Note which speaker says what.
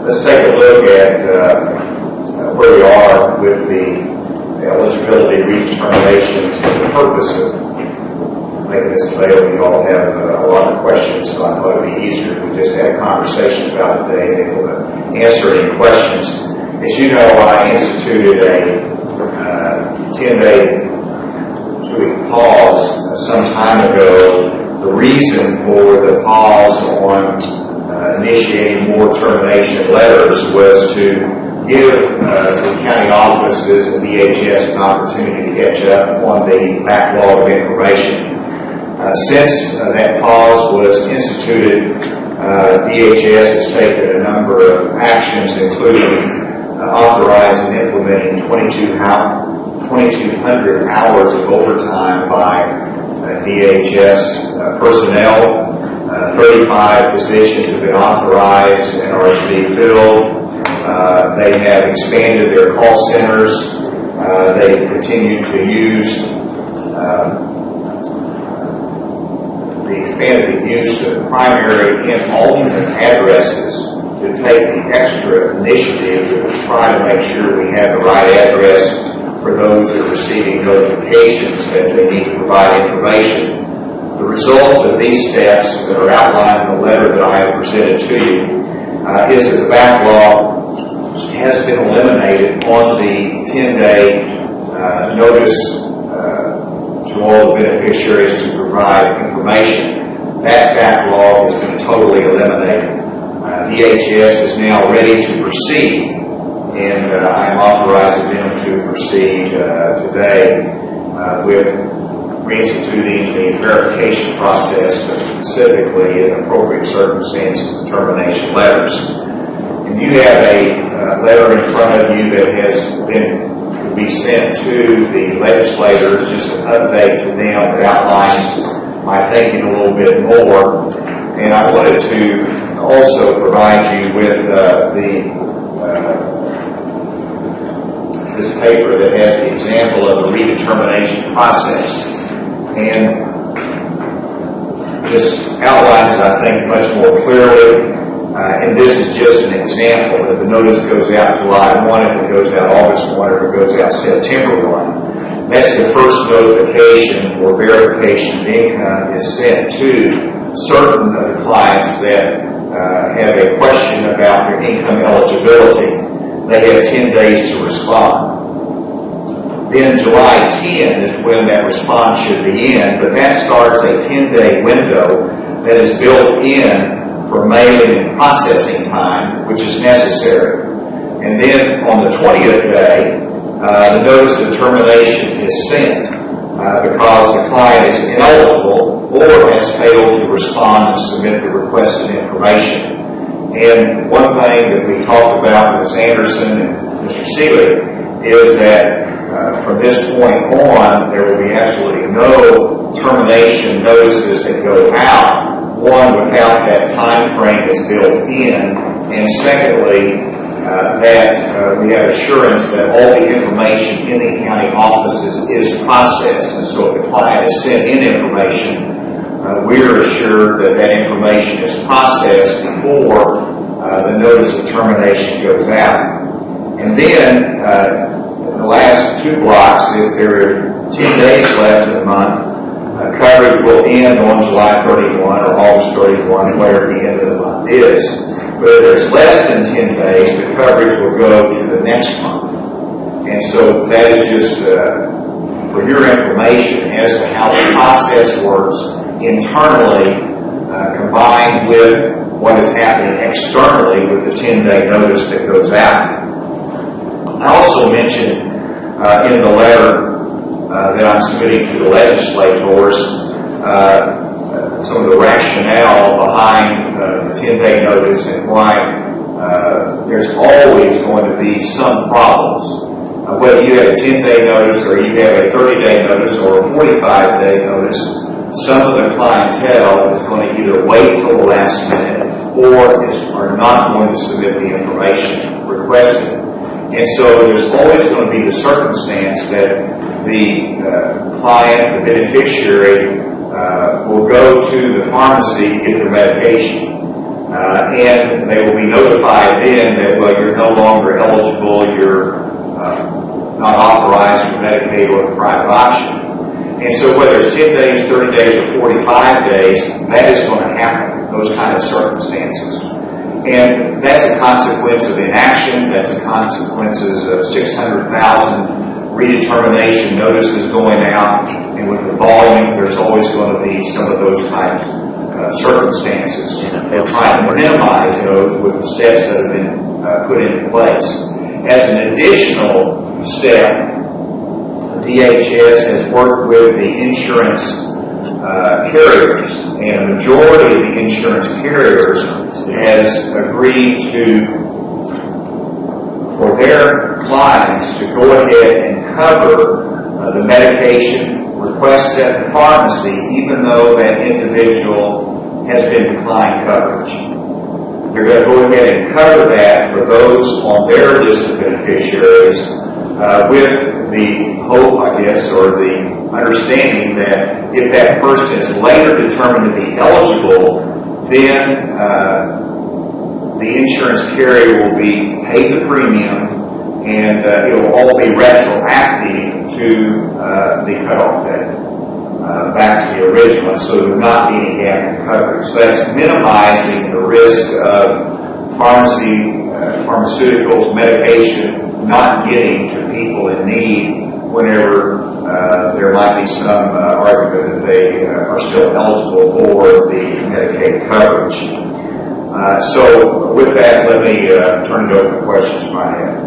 Speaker 1: let's take a look at where we are with the eligibility redeterminations and the purpose of making this available. You all have a lot of questions, so I thought it would be easier if we just had a conversation about it today and able to answer any questions. As you know, I instituted a 10-day pause some time ago. The reason for the pause on initiating more termination letters was to give the county offices and DHS an opportunity to catch up on the backlog of information. Since that pause was instituted, DHS has taken a number of actions, including authorizing and implementing 2,200 hours of overtime by DHS personnel. 35 positions have been authorized and are to be filled. They have expanded their call centers. They've continued to use the use of primary and alternate addresses to take the extra initiative to try to make sure we have the right address for those who are receiving notifications that they need to provide information. The result of these steps that are outlined in the letter that I have presented to you is that the backlog has been eliminated on the 10-day notice to all the beneficiaries to provide information. That backlog has been totally eliminated. DHS is now ready to proceed, and I am authorizing them to proceed today with reinstituting the verification process, but specifically in appropriate circumstances, termination letters. And you have a letter in front of you that has been be sent to the legislators, just an update to them that outlines my thinking a little bit more. And I wanted to also provide you with this paper that has the example of the redetermination process. And this outlines it, I think, much more clearly. And this is just an example. If the notice goes out July 1, if it goes out August 1, or if it goes out September 1, that's the first notification for verification of income is sent to certain of the clients that have a question about their income eligibility. They have 10 days to respond. Then July 10 is when that response should begin, but that starts a 10-day window that is built in for mailing and processing time, which is necessary. And then on the 20th day, the notice of termination is sent because the client is ineligible or has failed to respond and submit the requested information. And one thing that we talked about with Ms. Anderson and Mr. Seeley is that from this point on, there will be absolutely no termination notices that go out. One, without that time frame that's built in, and secondly, that we have assurance that all the information in the county offices is processed. And so if the client has sent in information, we're assured that that information is processed before the notice of termination goes out. And then the last two blocks, if there are 10 days left in the month, coverage will end on July 31 or August 31, whatever the end of the month is. But if there's less than 10 days, the coverage will go to the next month. And so that is just for your information as to how the process works internally, combined with what is happening externally with the 10-day notice that goes out. I also mentioned in the letter that I'm submitting to the legislators some of the rationale behind the 10-day notice and why there's always going to be some problems. Whether you have a 10-day notice or you have a 30-day notice or a 45-day notice, some of the clientele is going to either wait till the last minute or are not going to submit the information requested. And so there's always going to be the circumstance that the client, the beneficiary, will go to the pharmacy to get their medication. and they will be notified then that, well, you're no longer eligible, you're not authorized for Medicaid or the private option. And so whether it's 10 days, 30 days, or 45 days, that is going to happen, those kind of circumstances. And that's a consequence of inaction, that's a consequences of 600,000 redetermination notices going out, and with the volume, there's always going to be some of those types of circumstances. We're trying to minimize those with the steps that have been put into place. As an additional step, DHS has worked with the insurance carriers, and a majority of the insurance carriers has agreed for their clients to go ahead and cover the medication requested at the pharmacy, even though that individual has been declined coverage. They're going to go ahead and cover that for those on their list of beneficiaries with the hope, I guess, or the understanding that if that person is later determined to be eligible, then the insurance carrier will be paid the premium, and it will all be retroactive to the cutoff date, back to the original, so there will not be any gap in coverage. So that's minimizing the risk of pharmaceuticals, medication not getting to people in need whenever there might be some argument that they are still eligible for the Medicaid coverage. So with that, let me turn it over to questions you might have.